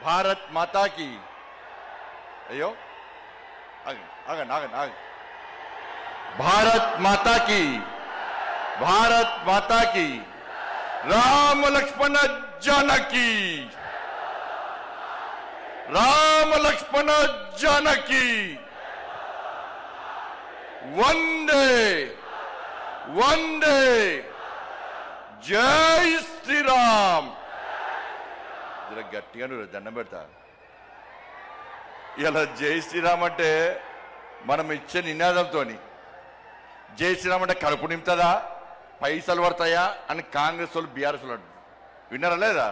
భారత్ మాతా की అయ్యో ఆగండి ఆగండి ఆగండి భారత్ మాతా की భారత్ మాతా की రామ లక్ష్మణ జానకి రామ లక్ష్మణ జానకి వందే వందే జై శ్రీరామ్ జర గట్టిగా దండం పెడతా ఇలా జై శ్రీరామ్ అంటే మనం ఇచ్చే నినాదంతో జై శ్రీరామ్ అంటే కడుపు నింపుతుందా పైసలు పడతాయా అని కాంగ్రెస్ వాళ్ళు బీఆర్ఎస్ వాళ్ళు విన్నారా లేదా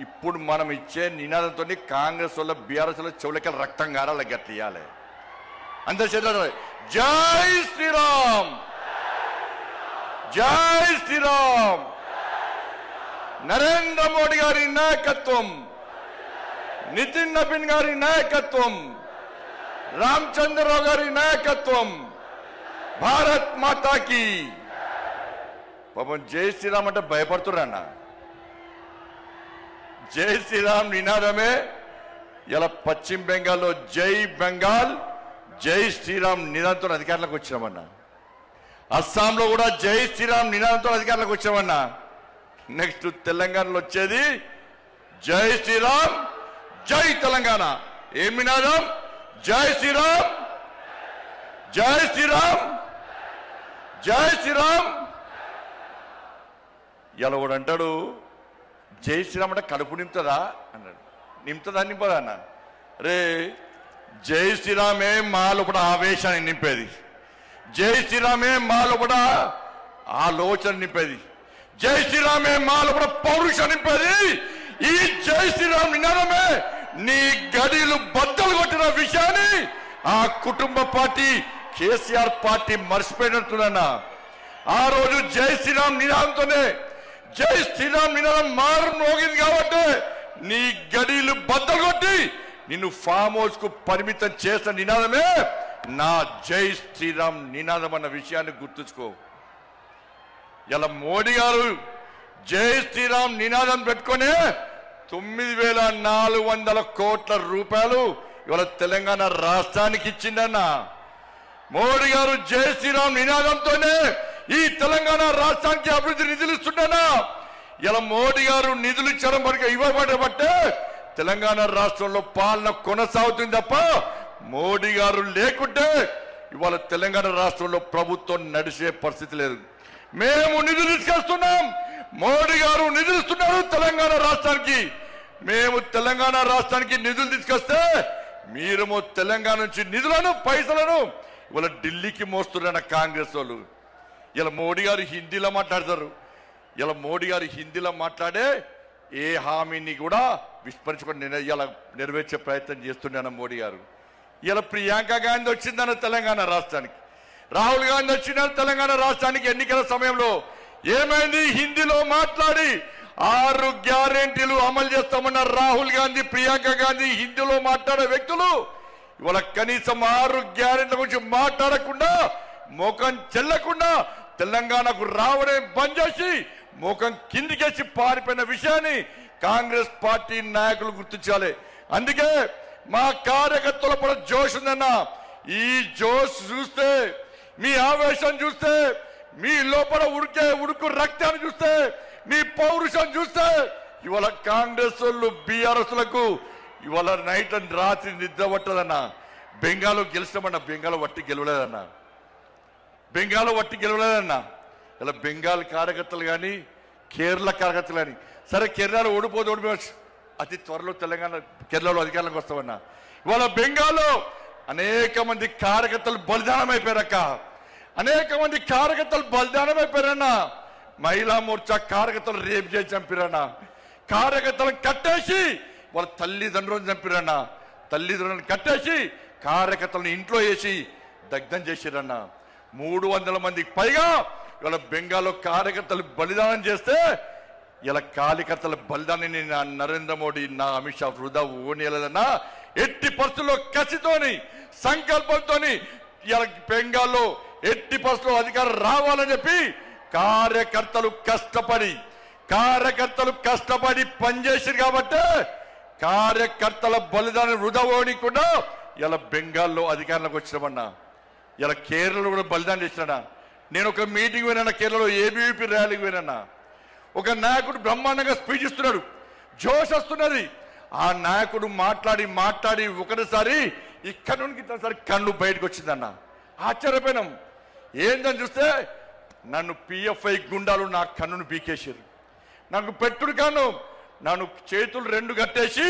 ఇప్పుడు మనం ఇచ్చే నినాదంతో కాంగ్రెస్ వాళ్ళ బీఆర్ఎస్ వాళ్ళ చెవులకి రక్తం గారాల గట్టి ఇవ్వాలి అందరి చేతులు జై శ్రీరామ్ జై శ్రీరామ్ నరేంద్ర మోడీ గారి నాయకత్వం నితిన్ నబీన్ గారి నాయకత్వం రామచంద్రరావు గారి నాయకత్వం భారత్ మాతాకి పాపం జై శ్రీరామ్ అంటే భయపడుతున్నా జై శ్రీరామ్ నినాదమే ఇలా పశ్చిమ బెంగాల్లో జై బెంగాల్ జై శ్రీరామ్ నినాదంతో అధికారంలోకి వచ్చామన్నా అస్సాంలో కూడా జై శ్రీరామ్ నినాదంతో అధికారంలోకి వచ్చామన్నా నెక్స్ట్ తెలంగాణలో వచ్చేది జై శ్రీరామ్ జై తెలంగాణ ఏం నినాదం జై శ్రీరామ్ జై శ్రీరామ్ జై శ్రీరామ్ ఇలా కూడా అంటాడు జై శ్రీరామ్ అంటే కడుపు నింపుతుందా అన్నాడు నింపుతుందా నింపదా అన్న రే జై శ్రీరామే మా లోపల ఆవేశాన్ని నింపేది జై శ్రీరామే మా లోపల ఆలోచన నింపేది జై శ్రీరామే మా లోపల పౌరుషం నింపేది ఈ జై శ్రీరామ్ నినాదమే నీ గడిలు బద్దలు కొట్టిన విషయాన్ని ఆ కుటుంబ పార్టీ కేసీఆర్ పార్టీ మర్చిపోయినట్టున్నా ఆ రోజు జై శ్రీరామ్ నినాదంతోనే జై శ్రీరామ్ నినాదం మారు మోగింది కాబట్టి నీ గడిలు బద్దలు కొట్టి నిన్ను ఫామ్ హౌస్ కు పరిమితం చేసిన నినాదమే నా జై శ్రీరామ్ నినాదం అన్న విషయాన్ని గుర్తుంచుకో ఇలా మోడీ గారు జై శ్రీరామ్ నినాదం పెట్టుకునే 9,400 కోట్ల రూపాయలు ఇవాళ తెలంగాణ రాష్ట్రానికి ఇచ్చిందన్న మోడీ గారు జై శ్రీరామ్ నినాదంతోనే ఈ తెలంగాణ రాష్ట్రానికి అభివృద్ధి నిధులు ఇస్తుండనా ఇలా మోడీ గారు నిధులు ఇచ్చడం వరకు ఇవ్వబడబట్టే తెలంగాణ రాష్ట్రంలో పాలన కొనసాగుతుంది తప్ప మోడీ గారు లేకుంటే ఇవాళ తెలంగాణ రాష్ట్రంలో ప్రభుత్వం నడిచే పరిస్థితి లేదు మేము నిధులు తీసుకొస్తున్నాం మోడీ గారు నిధులు ఇస్తున్నారు తెలంగాణ రాష్ట్రానికి మేము తెలంగాణ రాష్ట్రానికి నిధులు తీసుకొస్తే మీరేమో తెలంగాణ నుంచి నిధులను పైసలను ఇవాళ ఢిల్లీకి మోస్తున్న కాంగ్రెస్ వాళ్ళు ఇలా మోడీ గారు హిందీలో మాట్లాడతారు ఇలా మోడీ గారు హిందీలో మాట్లాడే ఏ హామీని కూడా విస్మరించుకొని ఇలా నెరవేర్చే ప్రయత్నం చేస్తున్నాను మోడీ గారు ఇలా ప్రియాంక గాంధీ వచ్చిందన్న తెలంగాణ రాష్ట్రానికి రాహుల్ గాంధీ వచ్చిన తెలంగాణ రాష్ట్రానికి ఎన్నికల సమయంలో ఏమైంది హిందీలో మాట్లాడి 6 గ్యారెంటీలు అమలు చేస్తామన్న రాహుల్ గాంధీ ప్రియాంక గాంధీ హిందీలో మాట్లాడే వ్యక్తులు ఇవాళ కనీసం 6 గ్యారెంటీల గురించి మాట్లాడకుండా ముఖం చెల్లకుండా తెలంగాణకు రావడం బంద్ చేసి ముఖం కిందికేసి పారిపోయిన విషయాన్ని కాంగ్రెస్ పార్టీ నాయకులు గుర్తించాలి అందుకే మా కార్యకర్తల కూడా జోష్ ఉందన్న ఈ జోష్ చూస్తే మీ ఆవేశం చూస్తే మీ లోపల ఉడుకు రక్తాన్ని చూస్తే మీ పౌరుషం చూస్తే ఇవాళ కాంగ్రెస్ వాళ్ళు బీఆర్ఎస్లకు ఇవాళ నైట్ అండ్ రాత్రి నిద్ర పట్టదన్న బెంగాల్లో గెలిచామన్న బెంగాల్ వట్టి గెలవలేదన్న బెంగాల్ వట్టి గెలవలేదన్న ఇలా బెంగాల్ కార్యకర్తలు కానీ కేరళ కార్యకర్తలు కానీ సరే కేరళలో ఓడిపోవచ్చు అతి త్వరలో తెలంగాణ కేరళలో అధికారంలోకి వస్తామన్నా ఇవాళ బెంగాల్లో అనేక మంది కార్యకర్తలు బలిదానం అయిపోయారక్క అనేక మంది కార్యకర్తలు బలిదానం అయిపోయారన్నా మహిళా మోర్చా కార్యకర్తలు రేపు చేసి చంపిరన్నా కార్యకర్తలను కట్టేసి వాళ్ళ తల్లిదండ్రులను చంపిరన్నా తల్లిదండ్రులను కట్టేసి కార్యకర్తలను ఇంట్లో వేసి దగ్ధం చేసిరన్నా 300 మందికి పైగా ఇవాళ బెంగాల్లో కార్యకర్తలు బలిదానం చేస్తే ఇలా కార్యకర్తల బలిదానాన్ని నా నరేంద్ర మోడీ నా అమిత్ షా వృధా ఓనియలేదన్నా ఎట్టి పరిస్థితుల్లో కసితోని సంకల్పంతోని ఇలా బెంగాల్లో ఎట్టి పరిస్థితుల్లో అధికారం రావాలని చెప్పి కార్యకర్తలు కష్టపడి పనిచేసారు కాబట్టి కార్యకర్తల బలిదానం వృధా పోనీయకుండా ఇలా బెంగాల్లో అధికారంలోకి వచ్చినామన్నా, ఇలా కేరళలో కూడా బలిదానం చేసినా. నేను ఒక మీటింగ్ పోయినా కేరళలో, ఏబీవీపీ ర్యాలీకి పోయినా. ఒక నాయకుడు బ్రహ్మాండంగా స్పీచ్ ఇస్తున్నాడు, జోష్ వస్తున్నది. ఆ నాయకుడు మాట్లాడి మాట్లాడి ఒకటిసారి ఇక్కడ నుండి ఇంతసారి కన్ను బయటకు వచ్చిందన్న. ఆశ్చర్యపోయినాం. ఏందని చూస్తే నన్ను పిఎఫ్ఐ గుండాలు నా కన్నును పీకేసారు. నాకు పెట్టుడు కన్ను, నన్ను చేతులు రెండు కట్టేసి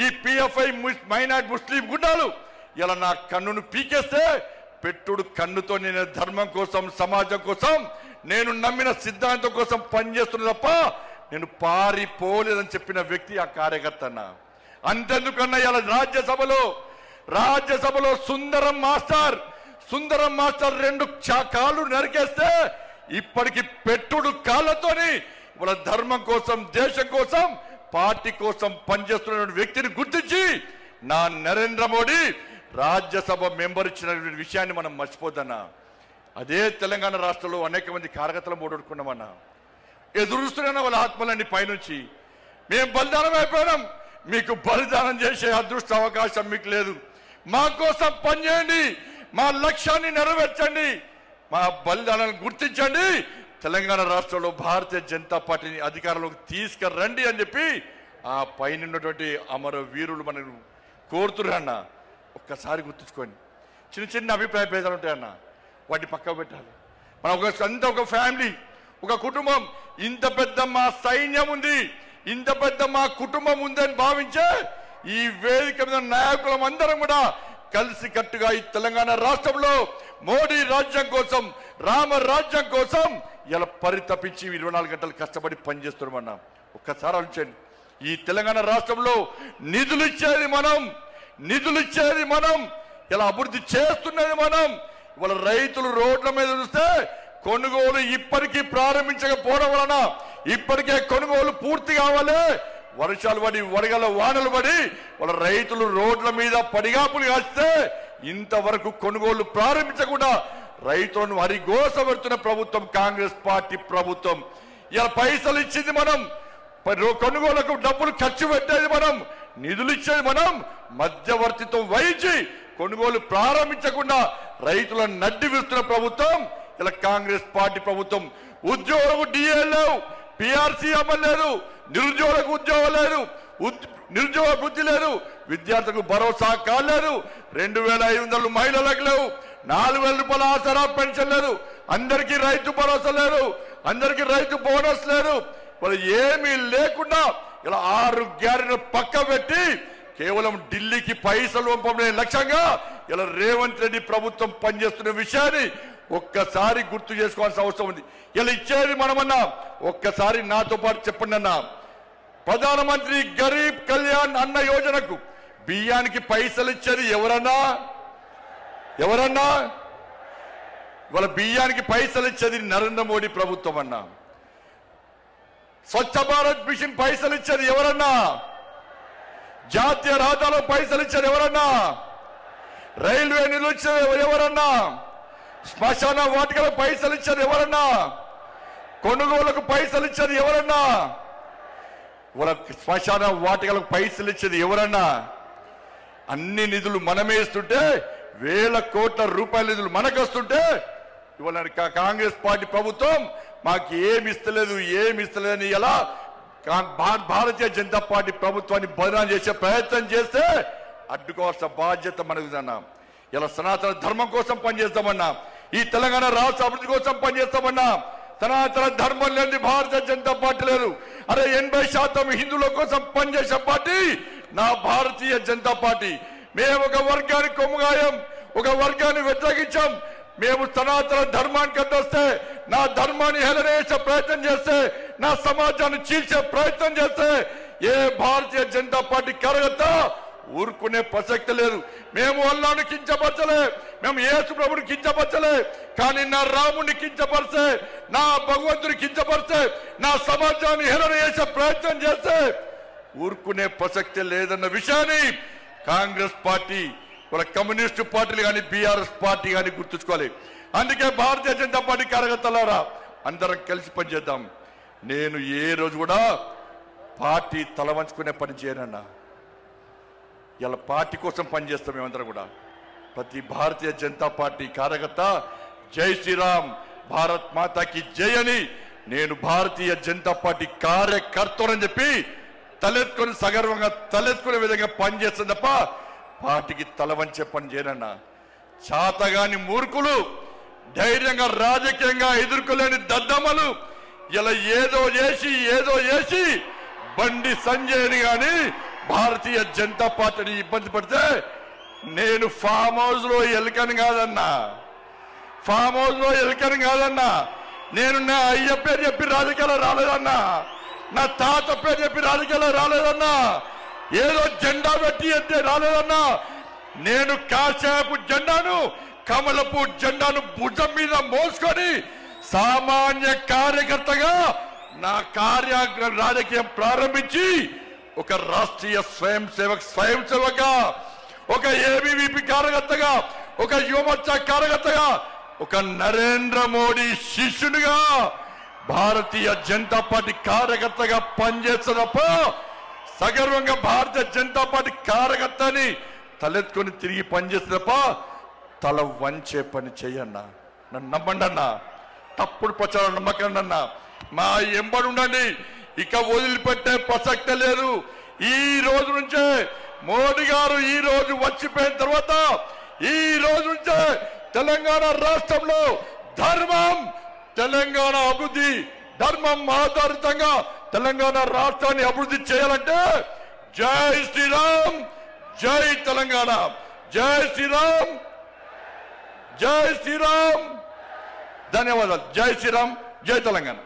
ఈ పిఎఫ్ఐ మైనార్టీ ముస్లిం గుండాలు ఇలా నా కన్నును పీకేస్తే, పెట్టుడు కన్నుతో నేను ధర్మం కోసం, సమాజం కోసం, నేను నమ్మిన సిద్ధాంతం కోసం పనిచేస్తున్నా తప్ప నేను పారిపోలేదని చెప్పిన వ్యక్తి ఆ కార్యకర్త అన్న. అంతెందుకన్నా ఇలా రాజ్యసభలో సుందరం మాస్టర్ రెండు కాళ్ళు నరికేస్తే ఇప్పటికి పెట్టుడు కాళ్ళతోని వాళ్ళ ధర్మం కోసం, దేశం కోసం, పార్టీ కోసం పనిచేస్తున్న వ్యక్తిని గుర్తించి నా నరేంద్ర మోడీ రాజ్యసభ మెంబర్ ఇచ్చిన విషయాన్ని మనం మర్చిపోద్దన్నా. అదే తెలంగాణ రాష్ట్రంలో అనేక మంది కార్యకర్తలు ఓడొడుకున్నామన్నా. ఎదురుస్తున్నా వాళ్ళ ఆత్మలన్నీ పైనుంచి. మేము బలిదానం అయిపోయినాం, మీకు బలిదానం చేసే అదృష్ట అవకాశం మీకు లేదు. మా కోసం పనిచేయండి, మా లక్ష్యాన్ని నెరవేర్చండి, మా బలిదానాన్ని గుర్తించండి, తెలంగాణ రాష్ట్రంలో భారతీయ జనతా పార్టీని అధికారంలోకి తీసుకురండి అని చెప్పి ఆ పైన ఉన్నటువంటి అమర వీరులు మనం కోరుతున్నా. ఒక్కసారి గుర్తుంచుకోండి. చిన్న చిన్న అభిప్రాయ భేదాలు ఉంటాయన్న, వాటిని పక్కకు పెట్టాలి. మనం ఒక ఫ్యామిలీ, ఒక కుటుంబం. ఇంత పెద్ద మా సైన్యం ఉంది, ఇంత పెద్ద మా కుటుంబం ఉందని భావించే ఈ వేదిక మీద నాయకులం అందరం కూడా కలిసి కట్టుగా ఈ తెలంగాణ రాష్ట్రంలో మోడీ రాజ్యం కోసం, రామ రాజ్యం కోసం ఇలా పరితపించి 24 గంటలు కష్టపడి పనిచేస్తున్నామన్నా. ఒక్కసారి ఆలోచించండి. ఈ తెలంగాణ రాష్ట్రంలో నిధులు ఇచ్చేది మనం, ఇలా అభివృద్ధి చేస్తున్నది మనం. ఇవాళ రైతులు రోడ్ల మీద చూస్తే కొనుగోలు ఇప్పటికీ ప్రారంభించకపోవడం వలన ఇప్పటికే కొనుగోలు పూర్తి కావాలి. వర్షాలు పడి, వడగల వానలు పడి వాళ్ళ రైతులు రోడ్ల మీద పడిగాపులు కాస్తే ఇంతవరకు కొనుగోలు ప్రారంభించకుండా రైతులను హరిగోస పెడుతున్న ప్రభుత్వం కాంగ్రెస్ పార్టీ ప్రభుత్వం. ఇలా పైసలు ఇచ్చింది మనం, కొనుగోలుకు డబ్బులు ఖర్చు పెట్టేది మనం, నిధులు ఇచ్చేది మనం, మధ్యవర్తిత్వం వహించి కొనుగోలు ప్రారంభించకుండా రైతులను నడ్డి విస్తున్న ప్రభుత్వం ఇలా కాంగ్రెస్ పార్టీ ప్రభుత్వం. ఉద్యోగులకు డిఏ లేవు, పిఆర్సీ అమలు లేదు, నిరుద్యోగులకు ఉద్యోగం లేదు, నిరుద్యోగ వృద్ధి లేదు, విద్యార్థులకు భరోసా కాలేదు, 2500 మహిళలకు లేవు, 4000 రూపాయల ఆసరా పెన్షన్ లేదు, అందరికీ రైతు భరోసా లేదు, అందరికీ రైతు బోనస్ లేదు. వాళ్ళు ఏమీ లేకుండా ఇలా 6 గ్యారెంటీలు పక్క పెట్టి కేవలం ఢిల్లీకి పైసలు పంపడే లక్ష్యంగా ఇలా రేవంత్ రెడ్డి ప్రభుత్వం పనిచేస్తున్న విషయాన్ని ఒక్కసారి గుర్తు చేసుకోవాల్సిన అవసరం ఉంది. ఇలా ఇచ్చేది మనమన్నా. ఒక్కసారి నాతో పాటు చెప్పండి అన్న. ప్రధానమంత్రి గరీబ్ కళ్యాణ్ అన్న యోజనకు బియ్యానికి పైసలు ఇచ్చేది ఎవరన్నా? ఇవాళ బియ్యానికి పైసలు ఇచ్చేది నరేంద్ర మోడీ ప్రభుత్వం అన్నా. స్వచ్ఛ భారత్ మిషన్ పైసలు ఇచ్చేది ఎవరన్నా? జాతీయ రహదారిలో పైసలు ఇచ్చేది ఎవరన్నా? రైల్వే నిధులు ఇచ్చేది ఎవరన్నా? శ్మశాన వాటికల పైసలు ఇచ్చేది ఎవరన్నా? కొనుగోలుకు పైసలు ఇచ్చేది ఎవరన్నా? శ్మశాన వాటికలకు పైసలు ఇచ్చేది ఎవరన్నా? అన్ని నిధులు మనమే ఇస్తుంటే, వేల కోట్ల రూపాయల నిధులు మనకు వస్తుంటే ఇవాళ కాంగ్రెస్ పార్టీ ప్రభుత్వం మాకు ఏమి ఇస్తలేదని ఎలా భారతీయ జనతా పార్టీ ప్రభుత్వాన్ని బదనాం చేసే ప్రయత్నం చేస్తే అడ్డుకోవాల్సిన బాధ్యత మనకుదన్నా. ఇలా సనాతన ధర్మం కోసం పనిచేస్తామన్నా, ఈ తెలంగాణ రాష్ట్ర అభివృద్ధి కోసం పనిచేస్తామన్నా. సనాతన ధర్మం లేని భారతీయ జనతా పార్టీ లేదు. అరే 80% హిందువుల కోసం పనిచేసే పార్టీ నా భారతీయ జనతా పార్టీ. మేము ఒక వర్గానికి కొమ్ముగాయం, ఒక వర్గాన్ని వ్యతిరేకించాం. మేము సనాతన ధర్మానికి అడ్డొస్తే, నా ధర్మాన్ని హేళన చేసే ప్రయత్నం చేస్తే, నా సమాజాన్ని చీల్చే ప్రయత్నం చేస్తే ఏ భారతీయ జనతా పార్టీ కార్యకర్త ఊరుకునే ప్రసక్తి లేదు. మేము అల్లాను కించపరచలే, మేము యేసు ప్రభుని కించపరచలే, కానీ నా రాముడిని కించపరిస్తే, నా భగవంతుని కించపరిస్తే, నా సమాజాన్ని హేళన చేసే ప్రయత్నం చేస్తే ఊరుకునే ప్రసక్తి లేదన్న విషయాన్ని కాంగ్రెస్ పార్టీ, వాళ్ళ కమ్యూనిస్టు పార్టీలు కానీ బీఆర్ఎస్ పార్టీ కానీ గుర్తుంచుకోవాలి. అందుకే భారతీయ జనతా పార్టీ కార్యకర్తలారా అందరం కలిసి పనిచేద్దాం. నేను ఏ రోజు కూడా పార్టీ తల వంచుకునే పని చేయనన్నా. ఇలా పార్టీ కోసం పనిచేస్తాం. మేమందరం కూడా ప్రతి భారతీయ జనతా పార్టీ కార్యకర్త జై శ్రీరామ్, భారత్ మాతాకి జై అని నేను భారతీయ జనతా పార్టీ కార్యకర్తనని చెప్పి తలెత్తుకొని సగర్వంగా తలెత్తుకునే విధంగా పనిచేస్తుంది తప్ప పార్టీకి తల వంచే పని చేయనన్నా. చాతగాని మూర్ఖులు, ధైర్యంగా రాజకీయంగా ఎదుర్కోలేని దద్దమ్మలు ఇలా ఏదో చేసి బండి సంజయ్ని గాని భారతీయ జనతా పార్టీని ఇబ్బంది పడితే నేను ఫామ్ హౌస్ లో ఎలుకని కాదన్నా, ఫామ్ హౌస్ లో ఎలుకని కాదన్నా. నేను నా అయ్య పేరు చెప్పి రాజకీయాలు రాలేదన్నా, నా తాత పేరు చెప్పి రాజకీయాలు రాలేదన్నా, ఏదో జెండా పెట్టి అంటే రాలేదన్నా. నేను కాషాయపు జెండాను, కమలపు జెండాను భుజం మీద మోసుకొని సామాన్య కార్యకర్తగా నా రాజకీయం ప్రారంభించి ఒక రాష్ట్రీయ స్వయం సేవకగా, ఒక ఏబీవీపీ కార్యకర్తగా, ఒక యువమోర్చా కార్యకర్తగా, ఒక నరేంద్ర మోడీ శిష్యునిగా భారతీయ జనతా పార్టీ కార్యకర్తగా పనిచేస్తున్నప్ప సగర్వంగా భారతీయ జనతా పార్టీ కార్యకర్తని తలెత్తుకొని తిరిగి పనిచేస్తున్నప్ప తల వంచే పని చెయ్యన్నా. నన్ను నమ్మండి అన్నా, తప్పుడు ప్రచారం నమ్మకండి అన్నా. మా ఎంబడి ఉండండి, ఇక వదిలిపెట్టే ప్రసక్తే లేదు. ఈ రోజు నుంచే మోడీ గారు ఈ రోజు వచ్చిపోయిన తర్వాత ఈ రోజు నుంచే తెలంగాణ రాష్ట్రంలో ధర్మం, తెలంగాణ అభివృద్ధి, ధర్మం ఆధారితంగా తెలంగాణ రాష్ట్రాన్ని అభివృద్ధి చేయాలంటే జై శ్రీరామ్, జై తెలంగాణ, జై శ్రీరామ్, జై శ్రీరామ్. ధన్యవాదాలు. జై శ్రీరామ్, జై తెలంగాణ.